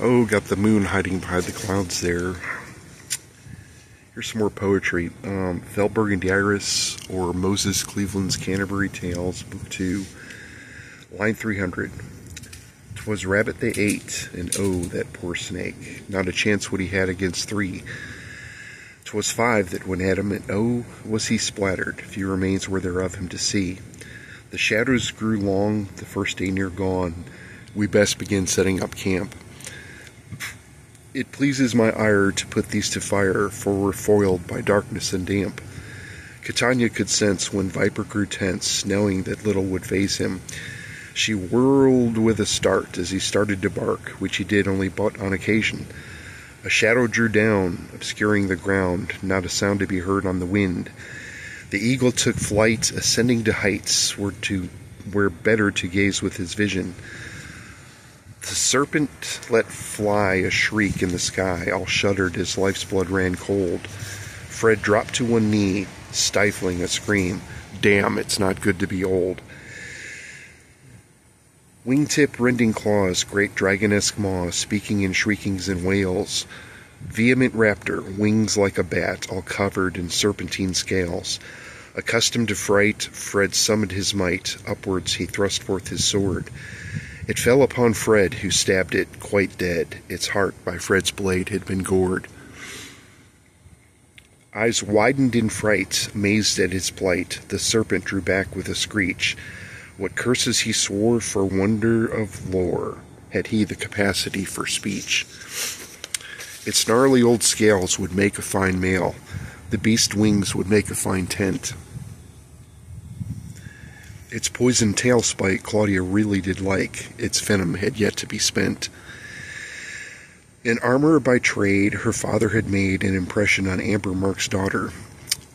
Oh, got the moon hiding behind the clouds there. Here's some more poetry. Thalberg and Iris, or Moses Cleveland's Canterbury Tales, Book 2, line 300. 'Twas rabbit they ate, and oh, that poor snake, not a chance what he had against 3. 'Twas 5 that went at him, and oh, was he splattered, few remains were there of him to see. The shadows grew long, the first day near gone, we best begin setting up camp. It pleases my ire to put these to fire, for we're foiled by darkness and damp. Catania could sense when Viper grew tense, knowing that little would faze him. She whirled with a start as he started to bark, which he did only but on occasion. A shadow drew down, obscuring the ground, not a sound to be heard on the wind. The eagle took flight, ascending to heights where better to gaze with his vision. The serpent let fly a shriek in the sky, all shuddered as life's blood ran cold. Fred dropped to one knee, stifling a scream. Damn, it's not good to be old. Wingtip rending claws, great dragonesque maws, speaking in shriekings and wails. Vehement raptor, wings like a bat, all covered in serpentine scales. Accustomed to fright, Fred summoned his might. Upwards he thrust forth his sword. It fell upon Fred, who stabbed it, quite dead. Its heart by Fred's blade had been gored. Eyes widened in fright, amazed at his plight, the serpent drew back with a screech. What curses he swore, for wonder of lore, had he the capacity for speech. Its gnarly old scales would make a fine mail. The beast's wings would make a fine tent. Its poisoned tail spike Claudia really did like. Its venom had yet to be spent. In armor by trade, her father had made an impression on Amber Mark's daughter.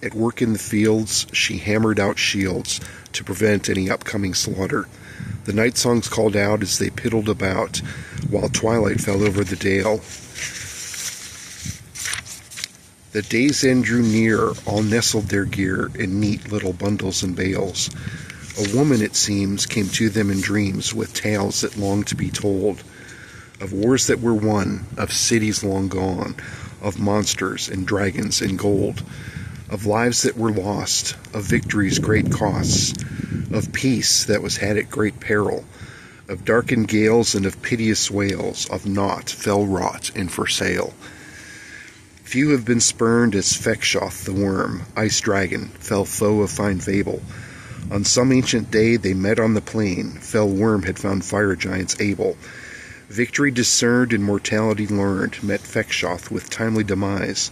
At work in the fields, she hammered out shields to prevent any upcoming slaughter. The night songs called out as they piddled about, while twilight fell over the dale. The day's end drew near, all nestled their gear in neat little bundles and bales. A woman, it seems, came to them in dreams with tales that longed to be told, of wars that were won, of cities long gone, of monsters and dragons and gold, of lives that were lost, of victories' great costs, of peace that was had at great peril, of darkened gales and of piteous wails, of naught fell wrought and for sale. Few have been spurned as Fekshoth the worm, ice dragon, fell foe of fine fable. On some ancient day they met on the plain, fell worm had found fire giants able. Victory discerned and mortality learned, met Fekshoth with timely demise.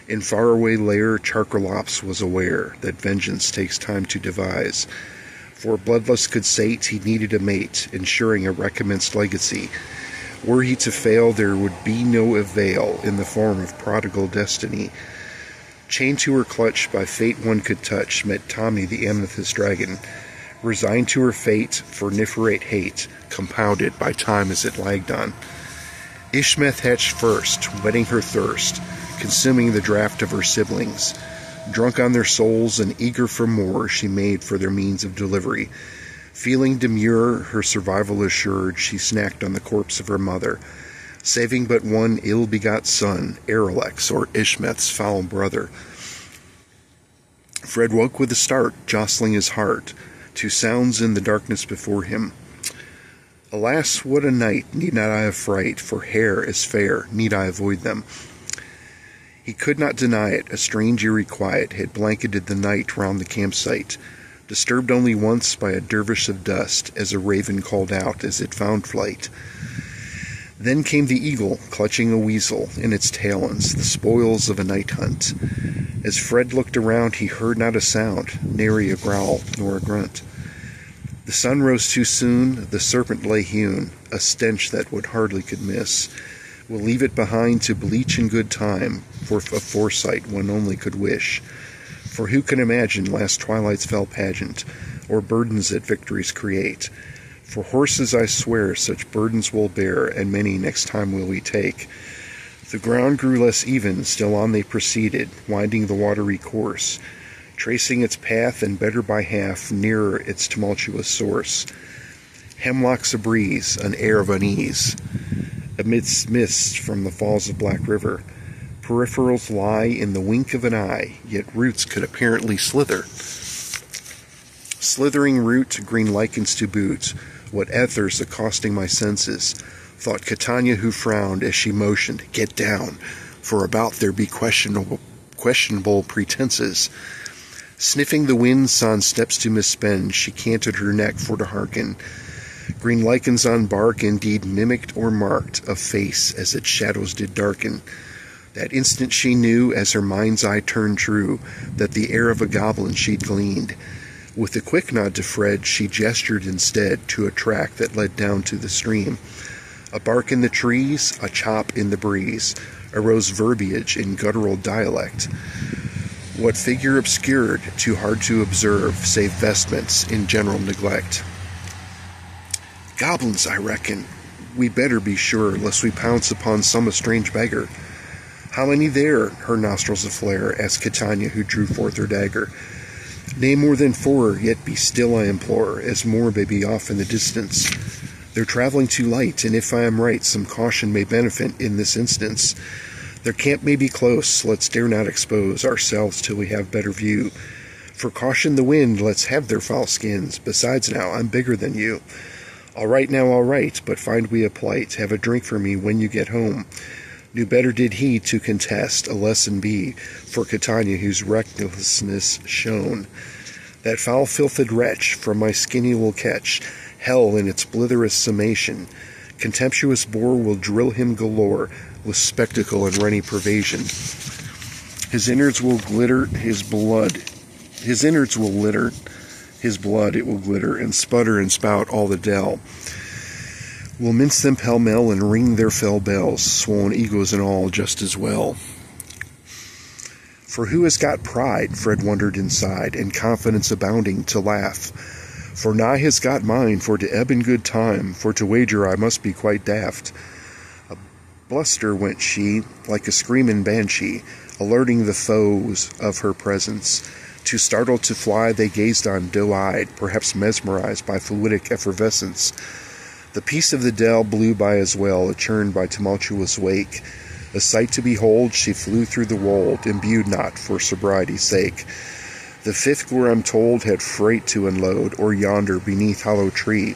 In faraway lair Charkerlops was aware that vengeance takes time to devise. For bloodlust could sate, he needed a mate, ensuring a recommenced legacy. Were he to fail, there would be no avail in the form of prodigal destiny. Chained to her clutch by fate one could touch, met Tommy the amethyst dragon, resigned to her fate for niferate hate, compounded by time as it lagged on. Ishmeth hatched first, whetting her thirst, consuming the draught of her siblings. Drunk on their souls and eager for more, she made for their means of delivery. Feeling demure, her survival assured, she snacked on the corpse of her mother, saving but one ill-begot son, Erelex, or Ishmeth's foul brother. Fred woke with a start, jostling his heart, to sounds in the darkness before him. Alas, what a night, need not I have fright, for hair is fair, need I avoid them? He could not deny it, a strange eerie quiet had blanketed the night round the campsite, disturbed only once by a dervish of dust, as a raven called out as it found flight. Then came the eagle, clutching a weasel in its talons, the spoils of a night hunt. As Fred looked around, he heard not a sound, nary a growl nor a grunt. The sun rose too soon, the serpent lay hewn, a stench that would hardly could miss. We'll leave it behind to bleach in good time, for a foresight one only could wish. For who can imagine last twilight's fell pageant, or burdens that victories create? For horses I swear such burdens will bear, and many next time will we take. The ground grew less even, still on they proceeded, winding the watery course, tracing its path, and better by half, nearer its tumultuous source. Hemlocks a breeze, an air of unease, amidst mist from the falls of Black River. Peripherals lie in the wink of an eye, yet roots could apparently slither. Slithering root, green lichens to boot, what ethers accosting my senses, thought Catania, who frowned as she motioned, "Get down, for about there be questionable pretenses." Sniffing the wind, sans steps to misspend, she canted her neck for to hearken. Green lichens on bark indeed mimicked or marked a face as its shadows did darken. That instant she knew, as her mind's eye turned true, that the air of a goblin she'd gleaned. With a quick nod to Fred, she gestured instead to a track that led down to the stream. A bark in the trees, a chop in the breeze, arose verbiage in guttural dialect. What figure obscured, too hard to observe, save vestments in general neglect? "Goblins, I reckon. We better be sure, lest we pounce upon some strange beggar." "How many there?" her nostrils aflare, asked Catania, who drew forth her dagger. "Nay, more than 4, yet be still, I implore, as more may be off in the distance. They're traveling too light, and if I am right, some caution may benefit in this instance. Their camp may be close, let's dare not expose ourselves till we have better view. For caution the wind, let's have their foul skins. Besides now, I'm bigger than you. All right now, all right, but find we a plight. Have a drink for me when you get home." Knew better did he to contest a lesson be for Catania, whose recklessness shone. "That foul-filthed wretch from my skin he will catch hell in its blitherous summation. Contemptuous boar will drill him galore with spectacle and renny pervasion. His innards will glitter, his blood it will glitter, and sputter and spout all the dell. We'll mince them pell-mell and ring their fell bells, swollen egos and all just as well." For who has got pride, Fred wondered inside, and confidence abounding to laugh? For nigh has got mine, for to ebb in good time, for to wager I must be quite daft. A bluster went she, like a screamin' banshee, alerting the foes of her presence. Too startled to fly, they gazed on doe-eyed, perhaps mesmerized by fluidic effervescence. The peace of the dell blew by as well, churned by tumultuous wake. A sight to behold, she flew through the wold, imbued not for sobriety's sake. The 5th gore, I'm told, had freight to unload, or yonder beneath hollow tree.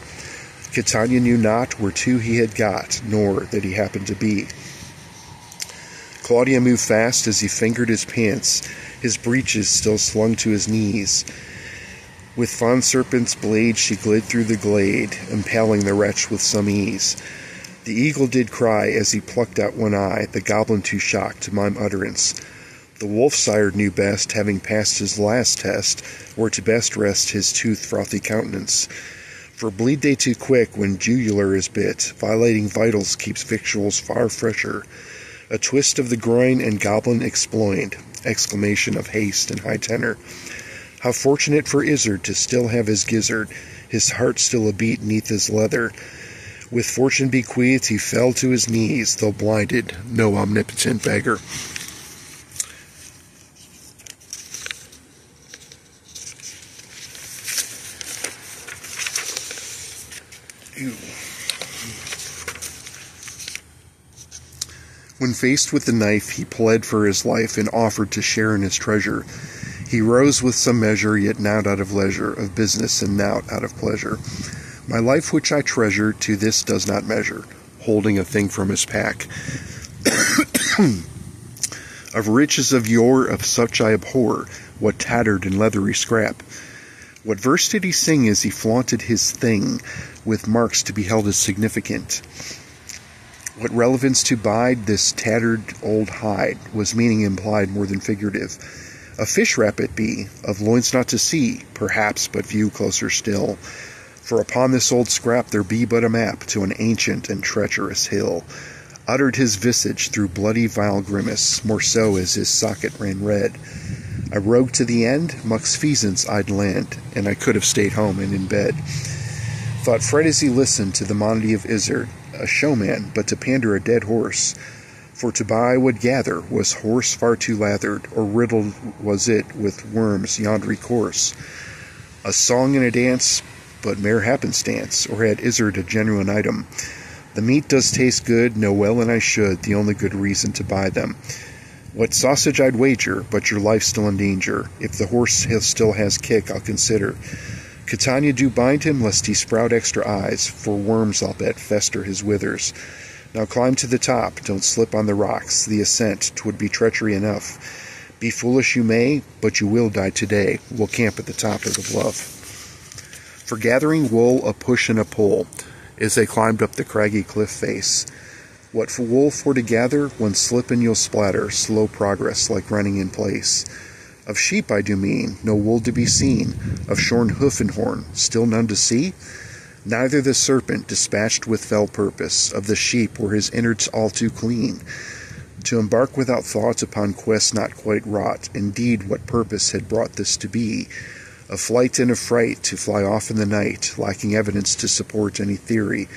Catania knew not where to he had got, nor that he happened to be. Claudia moved fast as he fingered his pants, his breeches still slung to his knees. With fond serpent's blade she glid through the glade, impaling the wretch with some ease. The eagle did cry as he plucked out one eye, the goblin too shocked to mime utterance. The wolf-sire knew best, having passed his last test, where to best rest his tooth-frothy countenance. For bleed they too quick when jugular is bit, violating vitals keeps victuals far fresher. A twist of the groin and goblin exploined, exclamation of haste and high tenor. How fortunate for Izzard to still have his gizzard, his heart still a beat neath his leather. With fortune bequeathed, he fell to his knees, though blinded, no omnipotent beggar. When faced with the knife, he pled for his life and offered to share in his treasure. He rose with some measure, yet not out of leisure, of business and not out of pleasure. My life which I treasure to this does not measure, holding a thing from his pack. Of riches of yore, of such I abhor, what tattered and leathery scrap. What verse did he sing as he flaunted his thing, with marks to be held as significant? What relevance to bide this tattered old hide, was meaning implied more than figurative. A fish wrap it be, of loins not to see, perhaps, but view closer still. For upon this old scrap there be but a map to an ancient and treacherous hill. Uttered his visage through bloody vile grimace, more so as his socket ran red. A rogue to the end, mux feasance I'd land, and I could have stayed home and in bed. Thought Fred as he listened to the monody of Izzard, a showman, but to pander a dead horse. For to buy would gather, was horse far too lathered, or riddled was it with worms yonder course. A song and a dance, but mere happenstance, or had Izzard a genuine item? The meat does taste good, know well and I should, the only good reason to buy them. What sausage I'd wager, but your life's still in danger. If the horse still has kick, I'll consider. Catania do bind him, lest he sprout extra eyes, for worms, I'll bet, fester his withers. Now climb to the top, don't slip on the rocks, the ascent, 'twould be treachery enough. Be foolish you may, but you will die today. We'll camp at the top of the bluff. For gathering wool, a push and a pull, as they climbed up the craggy cliff face. What wool for to gather? One slip and you'll splatter, slow progress like running in place. Of sheep I do mean, no wool to be seen, of shorn hoof and horn, still none to see? Neither the serpent, dispatched with fell purpose, of the sheep were his innards all too clean. To embark without thought upon quests not quite wrought, indeed what purpose had brought this to be? A flight and a fright, to fly off in the night, lacking evidence to support any theory.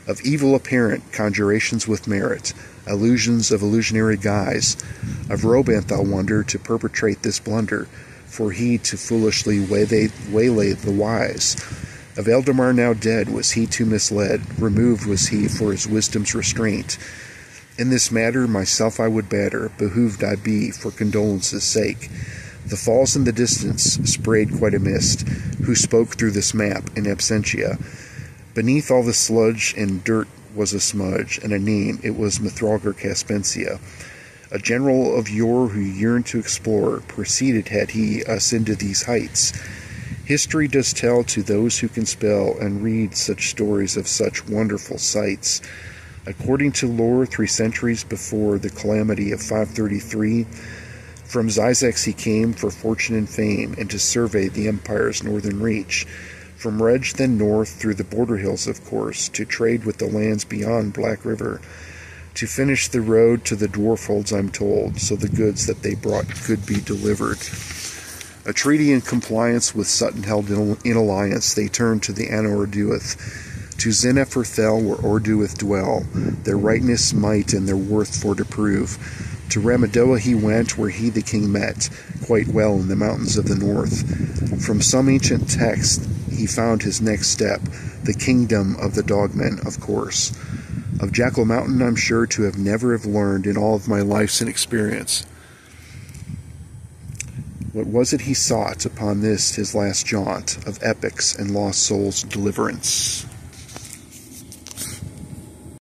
Of evil apparent, conjurations with merit, illusions of illusionary guise. Of Robanth I'll wonder to perpetrate this blunder, for he to foolishly waylay the wise. Of Eldamar now dead, was he too misled, removed was he for his wisdom's restraint. In this matter myself I would batter, behooved I be for condolence's sake. The falls in the distance sprayed quite a mist, who spoke through this map in absentia. Beneath all the sludge and dirt was a smudge, and a name, it was Mithralgar Caspensia. A general of yore who yearned to explore, preceded had he us into these heights. History does tell to those who can spell and read such stories of such wonderful sights. According to lore, 3 centuries before the calamity of 533, from Zyzax he came for fortune and fame, and to survey the empire's northern reach. From Reg then north, through the border hills of course, to trade with the lands beyond Black River, to finish the road to the dwarfholds I'm told, so the goods that they brought could be delivered. A treaty in compliance with Sutton held in alliance, they turned to the Anorduith, to Zenepherthel where Orduith dwell, their rightness, might, and their worth for to prove. To Ramadoa he went, where he the king met, quite well in the mountains of the north. From some ancient text he found his next step, the kingdom of the Dogmen, of course. Of Jackal Mountain I'm sure to have never learned in all of my life's experience. What was it he sought upon this his last jaunt of epics and lost souls' deliverance?